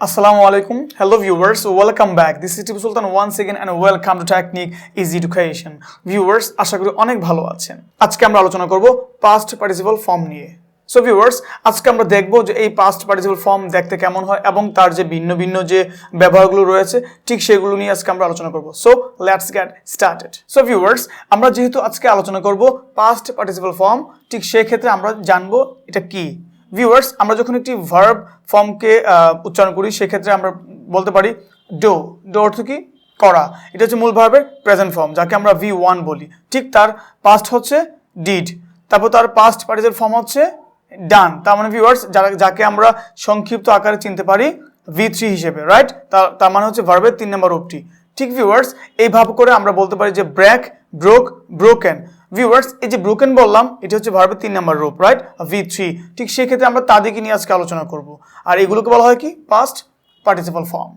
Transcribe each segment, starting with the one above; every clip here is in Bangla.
Assalamu alaikum. Hello viewers, welcome back. This is Tipo Sultan once again and welcome to Technique Easy Education. Viewers, আশা করি অনেক ভালো আছেন। আজকে আমরা আলোচনা করব past participle form নিয়ে। So viewers, আজকে আমরা দেখব যে এই past participle form দেখতে কেমন হয় এবং তার যে ভিন্ন ভিন্ন যে ব্যবহারগুলো রয়েছে ঠিক সেগুলো নিয়ে আজকে আমরা আলোচনা করব। So let's get started. So viewers, আমরা যেহেতু আজকে আলোচনা করব past participle form, ঠিক সেই ক্ষেত্রে আমরা জানব এটা কি। ভিউয়ার্স, আমরা যখন একটি ভার্ব ফর্মকে উচ্চারণ করি সেক্ষেত্রে আমরা বলতে পারি ডো। ডো অর্থ কি? করা। এটা হচ্ছে মূল ভার্বের প্রেজেন্ট ফর্ম, যাকে আমরা V1 বলি। ঠিক তার পাস্ট হচ্ছে ডিড, তারপর তার পাস্ট পার্টিসিপল ফর্ম হচ্ছে ডান। তার মানে ভিউয়ার্স, যাকে আমরা সংক্ষিপ্ত আকারে চিনতে পারি V3 হিসেবে, রাইট? তার মানে হচ্ছে ভার্বের 3 নম্বর রূপটি। ঠিক ভিউয়ার্স, এইভাবে করে আমরা বলতে পারি যে ব্রেক, ব্রোক, ব্রোকেন। ভিউয়ার্স, এই যে ব্রোকেন বললাম এটা হচ্ছে ভার্বের 3 নম্বর রূপ, রাইট? V3। ঠিক সেই ক্ষেত্রে আমরা তাদেরকে নিয়ে আজকে আলোচনা করব। আর এগুলোকে বলা হয় কি? Past participle form.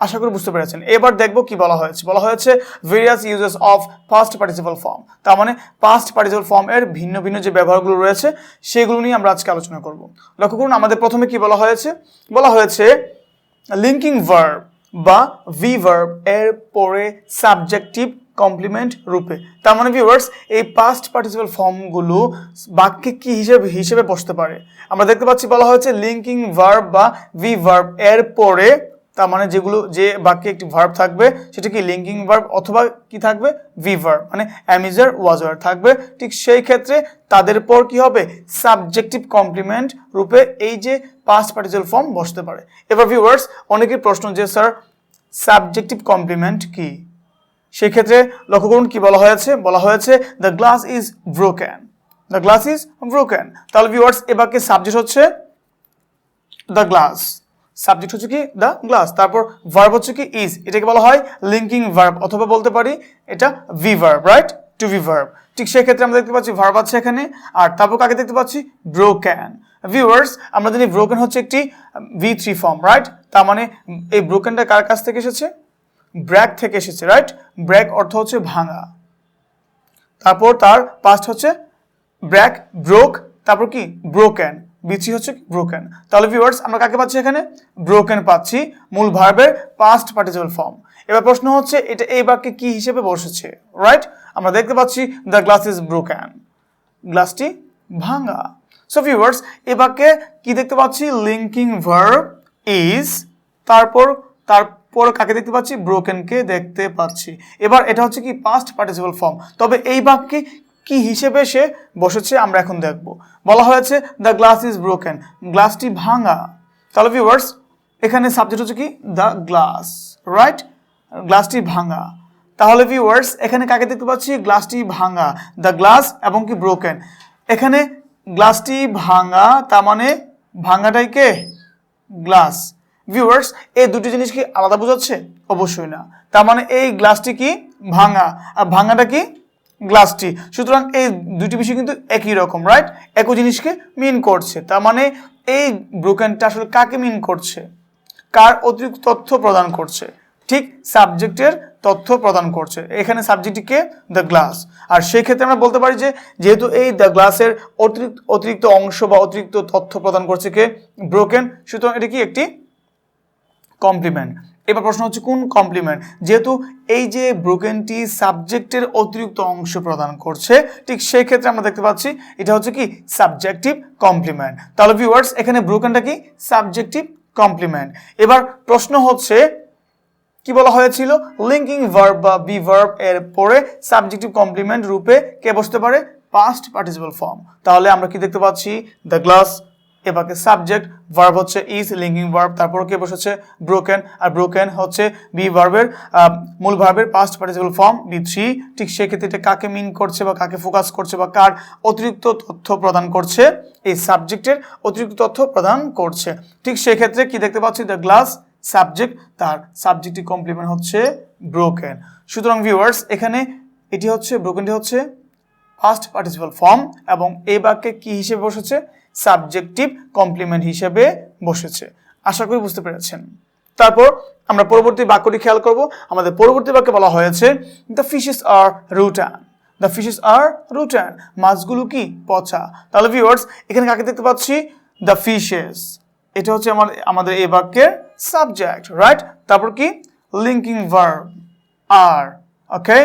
আশা করি বুঝতে পেরেছেন। এবার দেখব কি বলা হয়েছে। বলা হয়েছে various uses of past participle form. তার মানে পাস্ট পার্টিসিপল ফর্ম এর ভিন্ন ভিন্ন যে ব্যবহারগুলো রয়েছে সেগুলো নিয়ে আমরা আজকে আলোচনা করব। লক্ষ্য করুন, আমাদের প্রথমে কি বলা হয়েছে? বলা হয়েছে লিঙ্কিং ভার্ব বা ভি ভার্ব এর পরে সাবজেক্টিভ কমপ্লিমেন্ট রূপে। তার মানে ভিউয়ার্স, এই পাস্ট পার্টিসিপল ফর্মগুলো বাক্যে কি হিসেবে বসতে পারে। আমরা দেখতে পাচ্ছি বলা হয়েছে লিঙ্কিং ভার্ব বা ভি ভার্ব এর পরে, তার মানে যে বাক্যে একটি ভার্ব থাকবে সেটা কি লিঙ্কিং ভার্ব অথবা কি থাকবে? ভি ভার্ব, মানে অ্যাম, ইজ, আর, ওয়াজ, আর থাকবে। ঠিক সেই ক্ষেত্রে তাদের পর কি হবে? সাবজেক্টিভ কমপ্লিমেন্ট রূপে এই যে পাস্ট পার্টিসিপল ফর্ম বসতে পারে। এবার ভিউয়ার্স, অনেকের প্রশ্ন যে স্যার সাবজেক্টিভ কমপ্লিমেন্ট কি? সেক্ষেত্রে লক্ষ্য করুন কি বলা হয়েছে। বলা হয়েছে the glass is broken. The glass is broken. তাহলে ভিউয়ার্স, এ বাক্যে সাবজেক্ট হচ্ছে দ্য গ্লাস, সাবজেক্ট হচ্ছে কি? The glass. তারপর ভার্ব হচ্ছে কি? ইজ। এটাকে বলা হয় লিঙ্কিং ভার্ব অথবা বলতে পারি এটা be verb, right? To be verb. ঠিক সেই ক্ষেত্রে আমরা দেখতে পাচ্ছি ভার্ব আছে এখানে, আর তারপর কাকে দেখতে পাচ্ছি? ব্রোকেন। ভিউয়ার্স, আমরা জানি ব্রোকেন হচ্ছে একটি V3 ফর্ম, রাইট? তার মানে এই ব্রোকেনটা কার কাছ থেকে এসেছে? ব্রেক থেকে এসেছে, রাইট? ব্রেক অর্থ হচ্ছে ভাঙা। তারপর তার পাস্ট হচ্ছে ব্রেক, ব্রোক, তারপর কি? ব্রোকেন। V3 হচ্ছে ব্রোকেন। তাহলে ভিউয়ার্স, আমরা কাকে পাচ্ছি এখানে? ব্রোকেন পাচ্ছি, মূল ভার্বের পাস্ট পার্টিসিপল ফর্ম। এবার প্রশ্ন হচ্ছে এটা এই বাক্যে কি হিসেবে বসেছে, রাইট? আমরা দেখতে পাচ্ছি দ্য গ্লাস ইজ ব্রোকেন, গ্লাসটি ভাঙা। সো ভিউয়ার্স, এই বাক্যে কি দেখতে পাচ্ছি? লিঙ্কিং ভার্ব ইজ, তারপর কাকে দেখতে পাচ্ছি? ব্রোকেনকে দেখতে পাচ্ছি। এবার এটা হচ্ছে কি? Past participle form. তবে এই বাক্যে কি হিসেবে সে বসেছে আমরা এখন দেখব। বলা হয়েছে দ্য গ্লাস ইজ ব্রোকেন, গ্লাসটি ভাঙা। তাহলে ভিউয়ার্স, এখানে সাবজেক্ট হচ্ছে কি? The glass, right? গ্লাসটি ভাঙা। তাহলে ভিউয়ার্স, এখানে কাকে দেখতে পাচ্ছি? গ্লাসটি ভাঙা, দ্য গ্লাস এবং কি ব্রোকেন। এখানে গ্লাসটি ভাঙা, তার মানে ভাঙাটাই কে? গ্লাস। ভিউয়ার্স, এই দুটি জিনিস কি আলাদা বোঝাচ্ছে? অবশ্যই না। তার মানে এই গ্লাসটি কি? ভাঙা, আর ভাঙাটা কি? গ্লাসটি। সুতরাং এই দুটি বিষয় কিন্তু একই রকম, রাইট? একই জিনিসকে মিন করছে। তার মানে এই ব্রোকেনটা আসলে কাকে মিন করছে? কার অতিরিক্ত তথ্য প্রদান করছে? ঠিক সাবজেক্টের তথ্য প্রদান করছে। এখানে সাবজেক্টটি কে? The glass. আর সেই ক্ষেত্রে আমরা বলতে পারি যে যেহেতু এই দ্য গ্লাসের অতিরিক্ত অংশ বা অতিরিক্ত তথ্য প্রদান করছে কে? ব্রোকেন, সুতরাং এটা কি? একটি কমপ্লিমেন্ট। এবার প্রশ্ন হচ্ছে কোন কমপ্লিমেন্ট? যেহেতু এই যে ব্রোকেনটি সাবজেক্টের অতিরিক্ত অংশ প্রদান করছে, ঠিক সেই ক্ষেত্রে আমরা দেখতে পাচ্ছি এটা হচ্ছে কি? Subjective complement. তাহলে ভিউয়ার্স, এখানে ব্রোকেনটা কি? Subjective complement. এবার প্রশ্ন হচ্ছে কি বলা হয়েছিল? লিঙ্কিং ভার্ব বা বি ভার্ব এর পরে সাবজেক্টিভ কমপ্লিমেন্ট রূপে কে বসতে পারে? Past participle form. তাহলে আমরা কি দেখতে পাচ্ছি? দ্য গ্লাস, এবারে সাবজেক্ট, ভার্ব হচ্ছে ইজ, লিঙ্কিং ভার্ব, তারপর কে বসেছে? ব্রোকেন। আর ব্রোকেন হচ্ছে বি ভার্বের মূল ভার্বের পাস্ট পার্টিসিপল ফর্ম V3। ঠিক সেক্ষেত্রে এটা কাকে মিন করছে বা কাকে ফোকাস করছে বা কার অতিরিক্ত তথ্য প্রদান করছে? এই সাবজেক্টের অতিরিক্ত তথ্য প্রদান করছে। ঠিক সেক্ষেত্রে কি দেখতে পাচ্ছি? দ্য গ্লাস সাবজেক্ট, তার সাবজেক্টিভ কমপ্লিমেন্ট হচ্ছে ব্রোকেন। সুতরাং ভিউয়ার্স, এখানে এটি হচ্ছে ব্রোকেনটি হচ্ছে পাস্ট পার্টিসিপল ফর্ম এবং এই বাক্যে কি হিসেবে বসেছে? সাবজেক্টিভ কমপ্লিমেন্ট হিসেবে বসেছে। আশা করি বুঝতে পেরেছেন। তারপর আমরা পরবর্তী বাক্যটি খেয়াল করব। আমাদের পরবর্তী বাক্যে বলা হয়েছে the fishes are rotten. The fishes are rotten, মাছগুলো কি? পচা। তাহলে ভিউয়ার্স, এখানে কাকে দেখতে পাচ্ছি? The fishes. এটা হচ্ছে আমাদের এই বাক্যের সাবজেক্ট, রাইট? তারপর কি লিঙ্কিং ভার্ব আর, ওকে?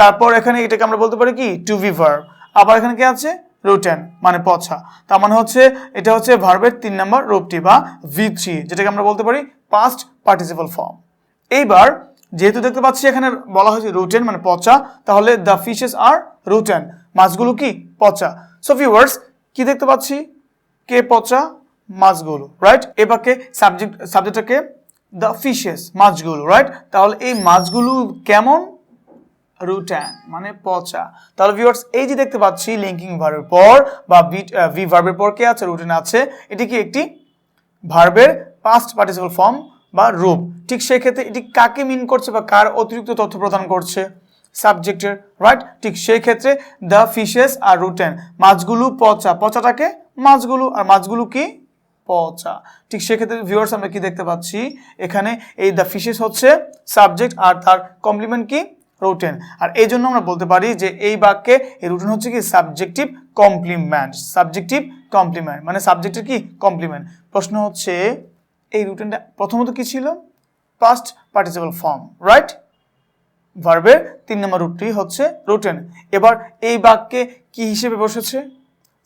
তারপর এখানে এটাকে আমরা বলতে পারি কি টু বি ভার্ব। আবার এখানে কি আছে রুটেন মানে পছা, তার মানে হচ্ছে এটা হচ্ছে ভার্বের 3 নম্বর রূপটি বা V3, যেটাকে আমরা বলতে পারি পাস্ট পার্টিসিপল ফর্ম। এইবার যেহেতু দেখতে পাচ্ছি এখানে বলা হয়েছে রুটেন মানে পচা, তাহলে দ্য ফিশেস আর রুটেন, মাছগুলো কি পচা। সো ভিউয়ার্স কি দেখতে পাচ্ছি, কে পচা, মাছগুলো, রাইট? এবারে সাবজেক্টটাকে দ্য ফিশেস, মাছগুলো, রাইট? তাহলে এই মাছগুলো কেমন, রুটেন মানে পচা। তাহলে ভিউয়ার্স এই যে দেখতে পাচ্ছি লিঙ্কিং ভার্বের পর বা ভি ভার্বের পর কে আছে, রুটেন আছে, এটি কি একটি ভার্বের পাস্ট পার্টিসিপল ফর্ম বা রূপ। ঠিক সেই ক্ষেত্রে এটি কাকে মিন করছে বা কার অতিরিক্ত তথ্য প্রদান করছে, সাবজেক্টের, রাইট? ঠিক সেই ক্ষেত্রে দ্য ফিশেস আর রুটেন, মাছগুলো পচা, পচাটাকে মাছগুলো, আর মাছগুলো কি পচা। ঠিক সেক্ষেত্রে ভিউয়ার্স আমরা কি দেখতে পাচ্ছি, এখানে এই দ্য ফিশেস হচ্ছে সাবজেক্ট আর তার কমপ্লিমেন্ট কি রুটেন। আর এই জন্য আমরা বলতে পারি যে এই বাক্যে এই রুটেন হচ্ছে কি সাবজেক্টিভ কমপ্লিমেন্ট, সাবজেক্টিভ কমপ্লিমেন্ট মানে সাবজেক্টের কি কমপ্লিমেন্ট। প্রশ্ন হচ্ছে এই রুটেনটা প্রথমত কি ছিল, পাস্ট পার্টিসিপল ফর্ম, রাইট? ভার্বের 3 নম্বর রূপটি হচ্ছে রুটেন। এবার এই বাক্যে কি হিসেবে বসেছে,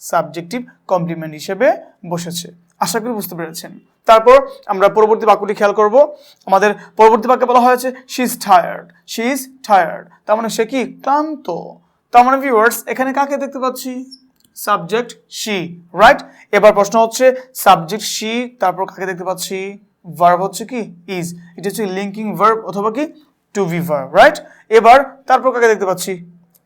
সাবজেক্টিভ কমপ্লিমেন্ট হিসেবে বসেছে। আশা করি বুঝতে পেরেছেন। তারপর আমরা পরবর্তী বাক্যটি খেয়াল করব। আমাদের পরবর্তী বাক্যে বলা হয়েছে she is tired, she is tired, তার মানে সে কি ক্লান্ত। তার মানে ভিউয়ার্স এখানে কাকে দেখতে পাচ্ছি, সাবজেক্ট শি, রাইট? এবার প্রশ্ন হচ্ছে সাবজেক্ট শি, তারপর কাকে দেখতে পাচ্ছি, ভার্ব হচ্ছে কি ইজ, এটা হচ্ছে লিঙ্কিং ভার্ব অথবা কি টু বি ভার্ব, রাইট? এবার তারপর কাকে দেখতে পাচ্ছি,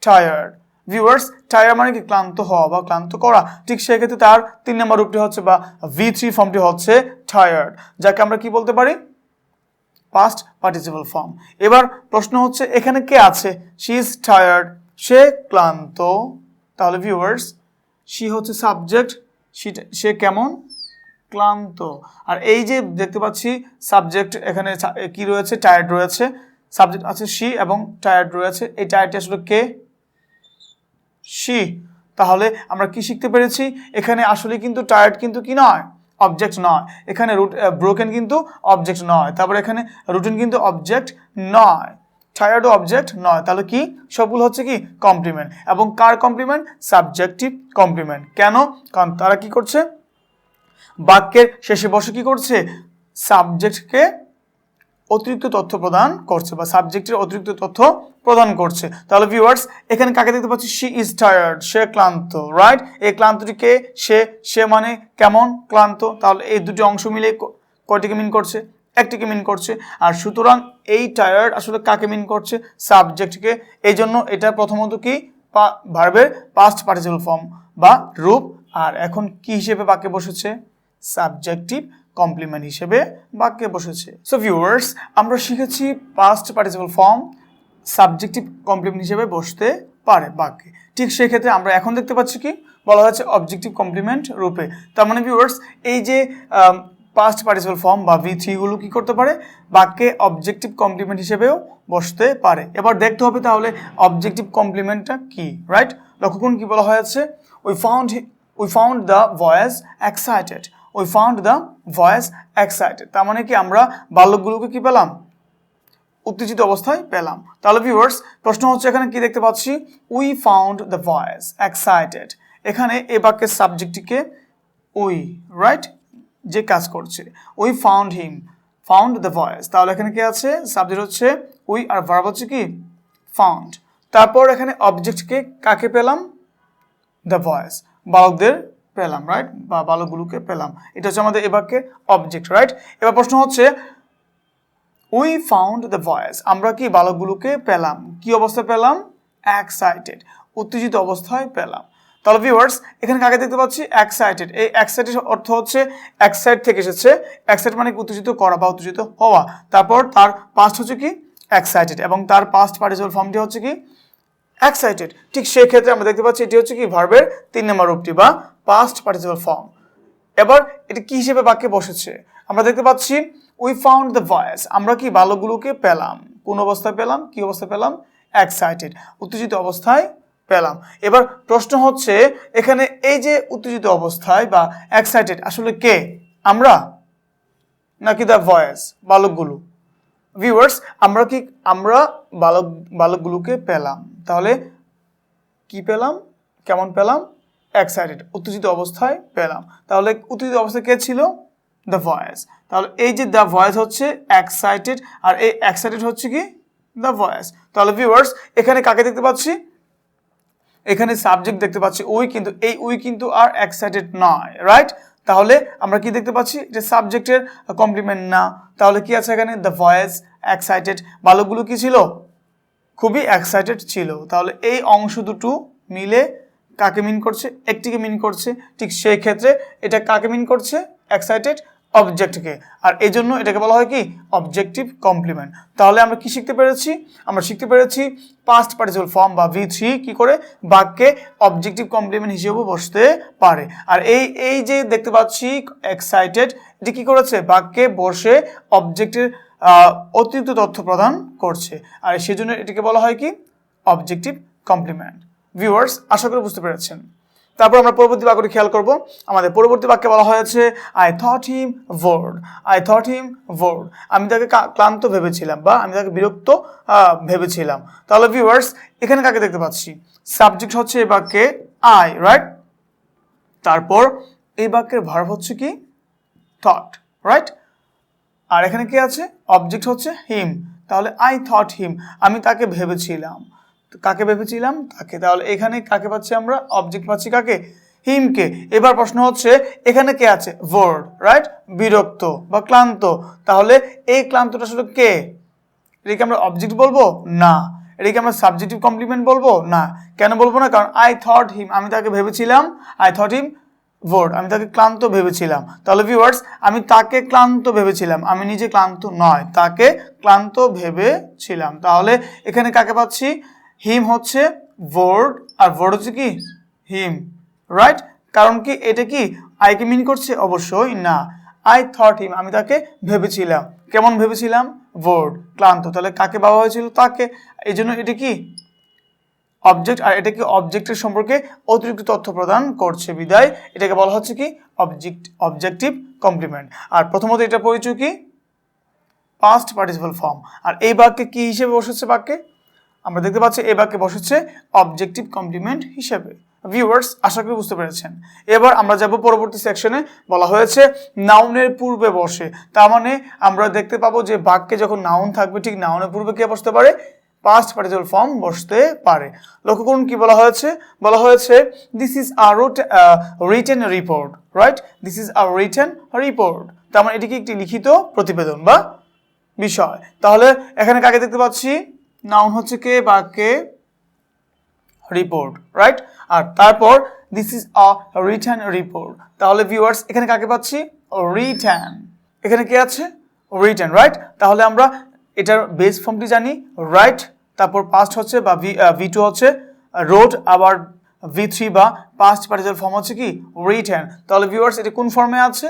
টায়ার্ড। ভিউয়ার্স টায়ার মানে কি ক্লান্ত হওয়া বা ক্লান্ত করা। ঠিক সেক্ষেত্রে তার 3 নম্বর রূপটি হচ্ছে বা V3 ফর্মটি হচ্ছে টায়ার্ড, যাকে আমরা কি বলতে পারি, পাস্ট পার্টিসিপল ফর্ম। এবার প্রশ্ন হচ্ছে এখানে কে আছে, শি ইজ টায়ার্ড, সে ক্লান্ত। তাহলে ভিউয়ার্স শি হচ্ছে সাবজেক্ট, সে কেমন, ক্লান্ত। আর এই যে দেখতে পাচ্ছি সাবজেক্ট এখানে কি রয়েছে, টায়ার্ড রয়েছে, সাবজেক্ট আছে শি এবং টায়ার্ড রয়েছে। এই টায়ার্ডটি আসলে কে, শি। তাহলে আমরা কি শিখতে পেরেছি, এখানে আসলে কিন্তু টায়ার্ড কিন্তু কি নয়, অবজেক্ট নয়। এখানে ব্রোকেন কিন্তু অবজেক্ট নয়, তারপর এখানে রুটিন কিন্তু অবজেক্ট নয়, টায়ার্ডও অবজেক্ট নয়। তাহলে কি সবগুলো হচ্ছে কি কমপ্লিমেন্ট, এবং কার কমপ্লিমেন্ট, সাবজেক্টিভ কমপ্লিমেন্ট। কেন, কারণ তারা কি করছে, বাক্যের শেষে বসে কি করছে, সাবজেক্টকে অতিরিক্ত তথ্য প্রদান করছে বা সাবজেক্টের অতিরিক্ত তথ্য প্রদান করছে। তাহলে ভিউয়ার্স এখানে কাকে দেখতে পাচ্ছি, শি ইজ টায়ার্ড, সে ক্লান্ত, রাইট? এই ক্লান্তটিকে সে মানে কেমন ক্লান্ত। তাহলে এই দুটি অংশ মিলে কয়টিকে মিন করছে, একটিকে মিন করছে। আর সুতরাং এই টায়ার্ড আসলে কাকে মিন করছে, সাবজেক্টকে। এই জন্য এটা প্রথমত কি ভার্বের পাস্ট পার্টিসিপল ফর্ম বা রূপ, আর এখন কি হিসেবে বাক্যে বসেছে, সাবজেক্টিভ কমপ্লিমেন্ট হিসেবে বাক্যে বসেছে। সো ভিউয়ার্স আমরা শিখেছি past participle form subjective complement হিসেবে বসতে পারে বাক্যে। ঠিক সেই ক্ষেত্রে আমরা এখন দেখতে পাচ্ছি কি বলা হচ্ছে অবজেক্টিভ কমপ্লিমেন্ট রূপে। তার মানে ভিউয়ার্স এই যে পাস্ট পার্টিসিপল ফর্ম বা V3 গুলো কি করতে পারে, বাক্যে অবজেক্টিভ কমপ্লিমেন্ট হিসেবেও বসতে পারে। এবার দেখতে হবে তাহলে অবজেক্টিভ কমপ্লিমেন্টটা কি, রাইট? লক্ষ্য করুন কি বলা হয়েছে, we found the voice excited, we found the voice excited. তার মানে কি আমরা বালকগুলোকে কি পেলাম, উত্তেজিত অবস্থায় পেলাম। তাহলে ভিউয়ার্স প্রশ্ন হচ্ছে এখানে কি দেখতে পাচ্ছি, we found the voice excited. এখানে এই বাক্যের সাবজেক্টটিকে উই, রাইট, যে কাজ করছে, we found him, found the voice. তাহলে এখানে কি আছে, সাবজেক্ট হচ্ছে উই আর ভার্ব হচ্ছে কি ফাউন্ড। তারপর এখানে অবজেক্টকে কাকে পেলাম, দ্য ভয়েস, বালকদের পেলাম, রাইট, বা বালকগুলোকে পেলাম। এটা হচ্ছে আমাদের এ বাক্যের অবজেক্ট, রাইট? এবার প্রশ্ন হচ্ছে উই ফাউন্ড দ্য ভয়েস, আমরা কি বালকগুলোকে পেলাম, কি অবস্থায় পেলাম, এক্সাইটেড, উত্তেজিত অবস্থায় পেলাম। তাহলে ভিউয়ার্স এখানে কাকে দেখতে পাচ্ছি, এক্সাইটেড। এই এক্সাইটেড অর্থ হচ্ছে এক্সাইট থেকে এসেছে, এক্সাইট মানে উত্তেজিত করা বা উত্তেজিত হওয়া। তারপর তার পাস্ট হচ্ছে কি এক্সাইটেড এবং তার পাস্ট পার্টিসিপল ফর্মটি হচ্ছে কি এক্সাইটেড। ঠিক সেই ক্ষেত্রে আমরা দেখতে পাচ্ছি এটি হচ্ছে কি ভার্বের 3 নম্বর রূপটি বা পাস্ট পার্টিসিপল ফর্ম। এবার এটি কি হিসেবে বাক্যে বসেছে, আমরা দেখতে পাচ্ছি উই ফাউন্ড দ্য ভয়েস, আমরা কি বালকগুলোকে পেলাম, কোন অবস্থায় পেলাম, কি অবস্থায় পেলাম, এক্সাইটেড, উত্তেজিত অবস্থায় পেলাম। এবার প্রশ্ন হচ্ছে এখানে এই যে উত্তেজিত অবস্থায় বা এক্সাইটেড আসলে কে, আমরা নাকি দ্য ভয়েস, বালকগুলো? ভিউয়ার্স, আমরা বালকগুলোকে পেলাম। তাহলে কি পেলাম, কেমন পেলাম? এক্সাইটেড, উত্তেজিত অবস্থায় পেলাম। তাহলে উত্তেজিত অবস্থায় কে ছিল? The voice. তাহলে এই যে দ্য ভয়েস হচ্ছে এক্সাইটেড, আর এই এক্সাইটেড হচ্ছে কি? The voice. তাহলে ভিউয়ার্স, এখানে কাকে দেখতে পাচ্ছি? এখানে সাবজেক্ট দেখতে পাচ্ছি উই, কিন্তু এই উই কিন্তু আর এক্সাইটেড নয়, রাইট? তাহলে আমরা কি দেখতে পাচ্ছি? এটা সাবজেক্টের কমপ্লিমেন্ট না। তাহলে কি আছে এখানে? The voice, excited. বালকগুলো কি ছিল? খুবই এক্সাইটেড ছিল। তাহলে এই অংশ দুটো মিলে কাকে মিন করছে? একটিকে মিন করছে। ঠিক সেই ক্ষেত্রে এটা কাকে মিন করছে? এক্সাইটেড অবজেক্টকে। আর এই জন্য এটাকে বলা হয় কি? Objective complement. তাহলে আমরা কি শিখতে পেরেছি? আমরা শিখতে পেরেছি পাস্ট পার্টিসিপল ফর্ম বা V3 কি করে বাক্যে অবজেক্টিভ কমপ্লিমেন্ট হিসেবেও বসতে পারে। আর এই যে দেখতে পাচ্ছি এক্সাইটেড, এটি কি করেছে? বাক্যে বসে অবজেক্টের অতিরিক্ত তথ্য প্রদান করছে, আর সেজন্য এটিকে বলা হয় কি? Objective complement. ভিউয়ার্স, আশা করি বুঝতে পেরেছেন। তারপর আমরা পরবর্তী বাক্যটি খেয়াল করব। আমাদের পরবর্তী বাক্যে বলা হয়েছে I thought him board. I thought him board, আমি তাকে ক্লান্ত ভেবেছিলাম বা আমি তাকে বিরক্ত ভেবেছিলাম। তাহলে ভিউয়ার্স, এখানে কাকে দেখতে পাচ্ছি? সাবজেক্ট হচ্ছে এই বাক্যে আই, রাইট? তারপর এই বাক্যের ভার্ব হচ্ছে কি? Thought, right? আর এখানে কি আছে? অবজেক্ট হচ্ছে হিম। তাহলে আই থট হিম, আমি তাকে ভেবেছিলাম। কাকে ভেবেছিলাম? তাকে। তাহলে এখানে কাকে পাচ্ছি আমরা? অবজেক্ট পাচ্ছি কাকে? হিমকে। এবার প্রশ্ন হচ্ছে এখানে কে আছে? Board, right? বিরক্ত বা ক্লান্ত। তাহলে এই ক্লান্তটা আসলে কে? এটাকে আমরা অবজেক্ট বলবো না। এটাকে আমরা সাবজেক্টিভ কমপ্লিমেন্ট বলবো না। কেন বলবো না? কারণ আই থট হিম, আমি তাকে ভেবেছিলাম। আই থট হিম বোর্ড, আমি তাকে ক্লান্ত ভেবেছিলাম। তাহলে ভিউয়ার্স, আমি তাকে ক্লান্ত ভেবেছিলাম, আমি নিজে ক্লান্ত নয়, তাকে ক্লান্ত ভেবেছিলাম। তাহলে এখানে কাকে পাচ্ছি? হিম হচ্ছে বোর্ড, আর বোর্ড হচ্ছে কি? হিম, রাইট? কারণ কি এটা কি আইকে মিন করছে? অবশ্যই না। আই থট হিম, আমি তাকে ভেবেছিলাম। কেমন ভেবেছিলাম? বোর্ড, ক্লান্ত। তাহলে কাকে ভাবা হয়েছিল? তাকে। এই জন্য এটা কি? অবজেক্ট, আর এটা কি অবজেক্টের সম্পর্কে অতিরিক্ত তথ্য প্রদান করছে, বিদায় এটাকে বলা হচ্ছে কি? Objective complement. আর প্রথমত এটা পরিচয় কি? Past participle form. আর এই বাক্যে কি হিসেবে বসেছে? বাক্যে আমরা দেখতে পাচ্ছি এই বাক্যে বসেছে অবজেক্টিভ কমপ্লিমেন্ট হিসেবে। ভিউয়ার্স, আশা করি বুঝতে পেরেছেন। এবার আমরা যাব পরবর্তী সেকশনে। বলা হয়েছে নাউনের পূর্বে বসে। তার মানে আমরা দেখতে পাবো যে বাক্যে যখন নাউন থাকবে, ঠিক নাউনের পূর্বে কে বসতে পারে? পাস্ট পার্টিসিপল ফর্ম বসতে পারে। লক্ষ্য করুন কি বলা হয়েছে? বলা হয়েছে this is a written report, right? This is a written report. তার মানে এটি কি একটি লিখিত প্রতিবেদন বা বিষয়। তাহলে এখানে কাকে দেখতে পাচ্ছি? নাউন হচ্ছে কে? বাক্যে রিপোর্ট, রাইট? আর তারপর this is a written report. তাহলে ভিউয়ার্স, এখানে কাকে পাচ্ছি? রিটেন। এখানে কে আছে? Written, right? তাহলে আমরা এটার বেস ফর্মটি জানি, রাইট? তারপর পাস্ট হচ্ছে বা V2 হচ্ছে রোড, আবার V3 বা পাস্ট পার্টিসিপল ফর্ম হচ্ছে কি? রিটেন। তাহলে ভিউয়ার্স, এটা কোন ফর্মে আছে?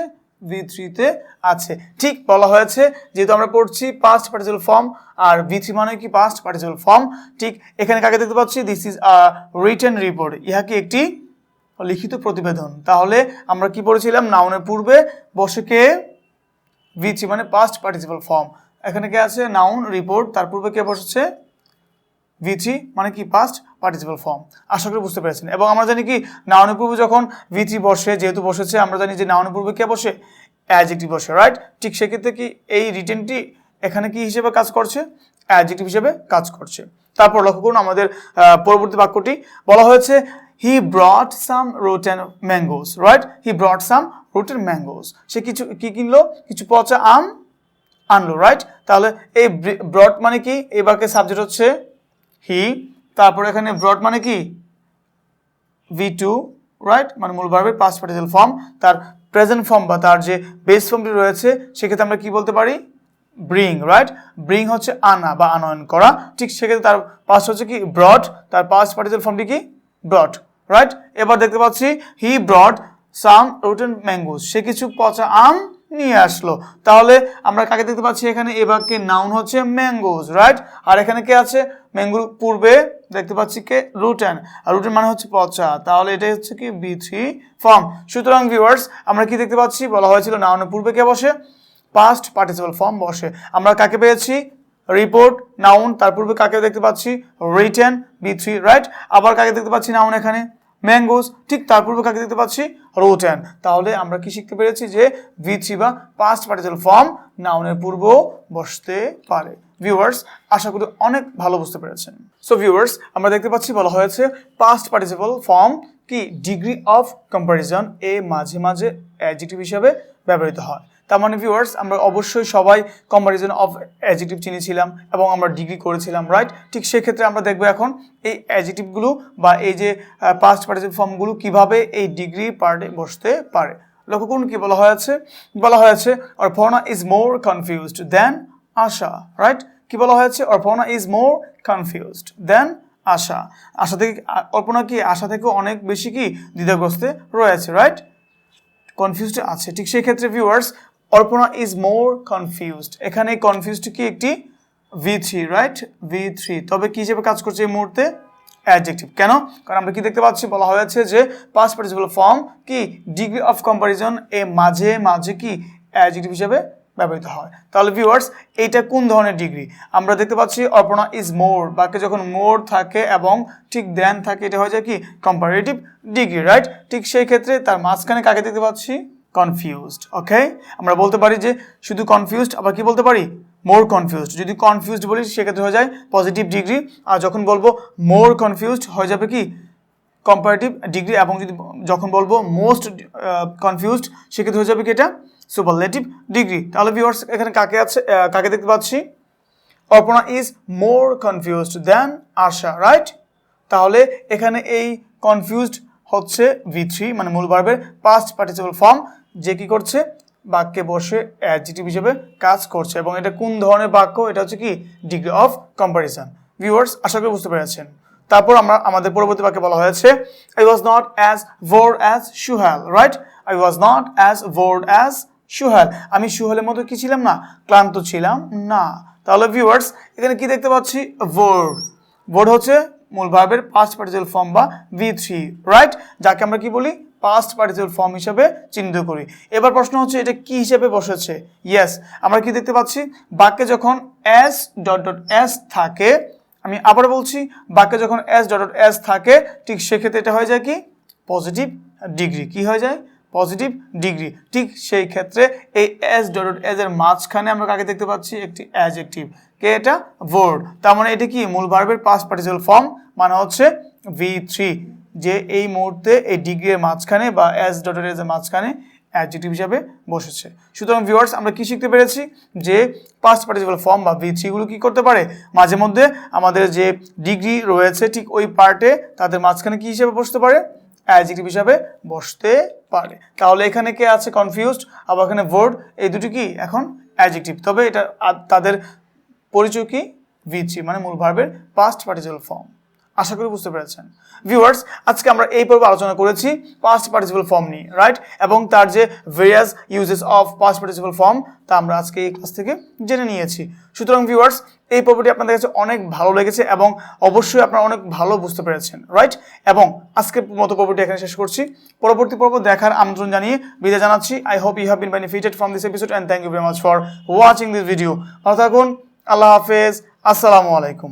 V3 তে আছে। ঠিক বলা হয়েছে, যেহেতু আমরা পড়ছি পাস্ট পার্টিসিপল ফর্ম, আর V3 মানে কি? Past participle form. ঠিক এখানে কাকে দেখতে পাচ্ছি? This is a written report, ইহা কি একটি লিখিত প্রতিবেদন। তাহলে আমরা কি পড়েছিলাম? নাউনের পূর্বে বসে কে? V3 মানে পাস্ট পার্টিসিপল ফর্ম। এখানে কে আছে? নাউন, রিপোর্ট, তার পূর্বে কে বসেছে? V3 মানে কি? Past participle form. আশা করি বুঝতে পেরেছেন। এবং আমরা জানি কি নাউনের পূর্বে যখন V3 বসে, যেহেতু বসেছে, আমরা জানি যে নাউনের পূর্বে কে বসে? অ্যাডজেক্টিভ বসে, রাইট? ঠিক সেক্ষেত্রে কি এই রিটেনটি এখানে কি হিসেবে কাজ করছে? অ্যাডজেক্টিভ হিসেবে কাজ করছে। তারপর লক্ষ্য করুন আমাদের পরবর্তী বাক্যটি। বলা হয়েছে হি ব্রট সাম রোটেন ম্যাঙ্গোস, রাইট? হি ব্রট সাম রোটেন ম্যাঙ্গোস। সে কিছু কি কিনলো? কিছু পচা আম আনলো, রাইট? তাহলে এই ব্রট মানে কি? এই বাক্যের সাবজেক্ট হচ্ছে হি। তারপর এখানে ব্রট মানে কি? V2, right? মানে মূল ভার্বের পাস্ট পার্টিসিপল ফর্ম। তার প্রেজেন্ট ফর্ম বা তার যে বেস ফর্মটি রয়েছে, সেক্ষেত্রে আমরা কি বলতে পারি? Bring, right? ব্রিং হচ্ছে আনা বা আনয়ন করা। ঠিক সেক্ষেত্রে তার পাস্ট হচ্ছে কি? ব্রট। তার পাস্ট পার্টিসিপল ফর্মটি কি? ব্রট, রাইট? এবার দেখতে পাচ্ছি হি ব্রট সাম রোটেন ম্যাঙ্গোস, সে কিছু পচা আম নিয়ে আসলো। তাহলে আমরা কাকে দেখতে পাচ্ছি এখানে? এই বাক্যে নাউন হচ্ছে ম্যাঙ্গোস, রাইট? আর এখানে কে আছে? ম্যাঙ্গোর পূর্বে দেখতে পাচ্ছি কে? রুটেন। আর রুটেন মানে হচ্ছে পচা। তাহলে এটাই হচ্ছে কি? V3 form. সুতরাং ভিউয়ার্স, আমরা কি দেখতে পাচ্ছি? বলা হয়েছিল নাউনের পূর্বে কে বসে? পাস্ট পার্টিসিপল ফর্ম বসে। আমরা কাকে পেয়েছি? রিপোর্ট নাউন, তার পূর্বে কাকে দেখতে পাচ্ছি? Written V3 right. আবার কাকে দেখতে পাচ্ছি নাউন এখানে? ম্যাঙ্গোস। ঠিক তার পূর্বে কাকে দেখতে পাচ্ছি? রোটেন। তাহলে আমরা কি শিখতে পেরেছি যে V3 বা পাস্ট পার্টিসিপল ফর্ম নাউনের পূর্বেও বসতে পারে। ভিউয়ার্স, আশা করি অনেক ভালো বুঝতে পেরেছেন। সো ভিউয়ার্স, আমরা দেখতে পাচ্ছি বলা হয়েছে পাস্ট পার্টিসিপল ফর্ম কি ডিগ্রি অফ কম্পারিজন এ মাঝে মাঝে অ্যাডজেক্টিভ হিসেবে ব্যবহৃত হয়। তার মানে ভিউয়ার্স, আমরা অবশ্যই সবাই কম্পারিজন অফ অ্যাডজেক্টিভ চিনেছিলাম এবং আমরা ডিগ্রি করেছিলাম রাইট। ঠিক সেক্ষেত্রে আমরা দেখবো এখন এই অ্যাডজেক্টিভগুলো বা এই যে পাস্ট পার্টিসিপল ফর্মগুলো কিভাবে এই ডিগ্রি পার্টে বসতে পারে। লক্ষ্য করুন কি বলা হয়েছে। বলা হয়েছে Arpana is more confused than Asha right. কি বলা হয়েছে? Arpana is more confused than আশা। আশা থেকে অর্পণা কি আশা থেকে অনেক বেশি কি দ্বিধাগ্রস্তে রয়েছে রাইট, কনফিউজড আছে। ঠিক সেই ক্ষেত্রে viewers, Arpana is more confused, এখানে কনফিউজড কি একটি V3 রাইট, V3। তবে কি হিসেবে কাজ করছে এই মুহূর্তে? অ্যাডজেক্টিভ। কেন? কারণ আমরা কি দেখতে পাচ্ছি বলা হয়েছে যে পাস্ট পার্টিসিপল ফর্ম কি ডিগ্রি অফ কম্পারিজন এ মাঝে মাঝে কি অ্যাডজেক্টিভ হিসেবে ব্যবহৃত হয়। তাহলে ভিউয়ার্স, এইটা কোন ধরনের ডিগ্রি? আমরা দেখতে পাচ্ছি অর্পণা ইজ মোর, বাক্যে যখন মোর থাকে এবং ঠিক দেন থাকে এটা হয়ে যায় কি কম্পারেটিভ ডিগ্রি রাইট। ঠিক সেই ক্ষেত্রে তার মাঝখানে কাকে দেখতে পাচ্ছি? কনফিউজড। ওকে, আমরা বলতে পারি যে শুধু কনফিউজড, আবার কি বলতে পারি? মোর কনফিউজড। যদি কনফিউজড বলি সেক্ষেত্রে হয়ে যায় পজিটিভ ডিগ্রি, আর যখন বলবো মোর কনফিউজড হয়ে যাবে কি কম্পারেটিভ ডিগ্রি, এবং যদি যখন বলবো মোস্ট কনফিউজড সেক্ষেত্রে হয়ে যাবে কি এটা সুপারলেটিভ ডিগ্রি। তাহলে ভিউয়ার্স, এখানে কাকে দেখতে পাচ্ছি? Arpana is more confused than Asha right. তাহলে এখানে এই কনফিউজড হচ্ছে V3 মানে মূল ভার্বের পাস্ট পার্টিসিপল ফর্ম, যে কি করছে? বাক্যে বসে অ্যাডজেক্টিভ হিসেবে কাজ করছে। এবং এটা কোন ধরনের বাক্য? এটা হচ্ছে কি ডিগ্রি অফ কম্পারিজন। ভিউয়ার্স, আশা করি বুঝতে পেরেছেন। তারপর আমরা আমাদের পরবর্তী বাক্যে বলা হয়েছে I was not as board as Suhel right. I was not as board as Suhel, আমি সুহেলের মতো কি ছিলাম না? ক্লান্ত ছিলাম না। তাহলে ভিউয়ার্স, এখানে কি দেখতে পাচ্ছি? বোর্ড। বোর্ড হচ্ছে মূল ভার্বের পাস্ট পার্টিসিপল ফর্ম বা V3 রাইট, যাকে আমরা কি বলি? পাস্ট পার্টিসিপল ফর্ম হিসেবে চিহ্নিত করি। এবার প্রশ্ন হচ্ছে এটা কি হিসেবে বসেছে? ইয়েস, আমরা কি দেখতে পাচ্ছি? বাক্যে যখন এস ডট ডট এস থাকে, আমি আবার বলছি, বাক্যে যখন এস ডট ডট এস থাকে ঠিক সেক্ষেত্রে এটা হয়ে যায় কি পজিটিভ ডিগ্রি। কি হয়ে যায়? Positive degree. ঠিক সেই ক্ষেত্রে এই এস ডট ডট এস এর মাঝখানে আমরা কাকে দেখতে পাচ্ছি? একটি অ্যাডজেক্টিভ। কে এটা? বোর্ড। তার মানে এটা কি মূল ভার্বের পাস্ট পার্টিসিপল ফর্ম, মানে হচ্ছে V3, যে এই মুহূর্তে এই ডিগ্রির মাঝখানে বা এস ডট ডট এস এর মাঝখানে অ্যাডজেক্টিভ হিসাবে বসেছে। সুতরাং ভিউয়ার্স, আমরা কি শিখতে পেরেছি? যে পাস্ট পার্টিসিপল ফর্ম বা V3 গুলো কি করতে পারে? মাঝে মধ্যে আমাদের যে ডিগ্রি রয়েছে ঠিক ওই পার্টে তাদের মাঝখানে কি হিসেবে বসতে পারে? অ্যাডজেক্টিভ হিসাবে বসতে পারে। তাহলে এখানে কে আছে? কনফিউজড, আবার এখানে বোর্ড, এই দুটো কি এখন অ্যাডজেক্টিভ। তবে এটা তাদের পরিচয় কি? V3 মানে মূল ভার্বের পাস্ট পার্টিসিপল ফর্ম। আশা করি বুঝতে পেরেছেন। ভিউয়ার্স, আজকে আমরা এই পর্বে আলোচনা করেছি পাস্ট পার্টিসিপল ফর্ম নিয়ে রাইট, এবং তার যে various uses of past participle form তা আমরা আজকে এই ক্লাস থেকে জেনে নিয়েছি। সুতরাং ভিউয়ার্স, এই পর্বটি আপনাদের কাছে অনেক ভালো লেগেছে এবং অবশ্যই আপনারা অনেক ভালো বুঝতে পেরেছেন রাইট। এবং আজকের মতো পর্বটি এখানে শেষ করছি। পরবর্তী পর্ব দেখার আমন্ত্রণ জানিয়ে বিদায় জানাচ্ছি। I hope you have been benefited from this episode and thank you very much for watching this video. ভালো থাকুন। আল্লাহ হাফেজ। আসসালামু আলাইকুম।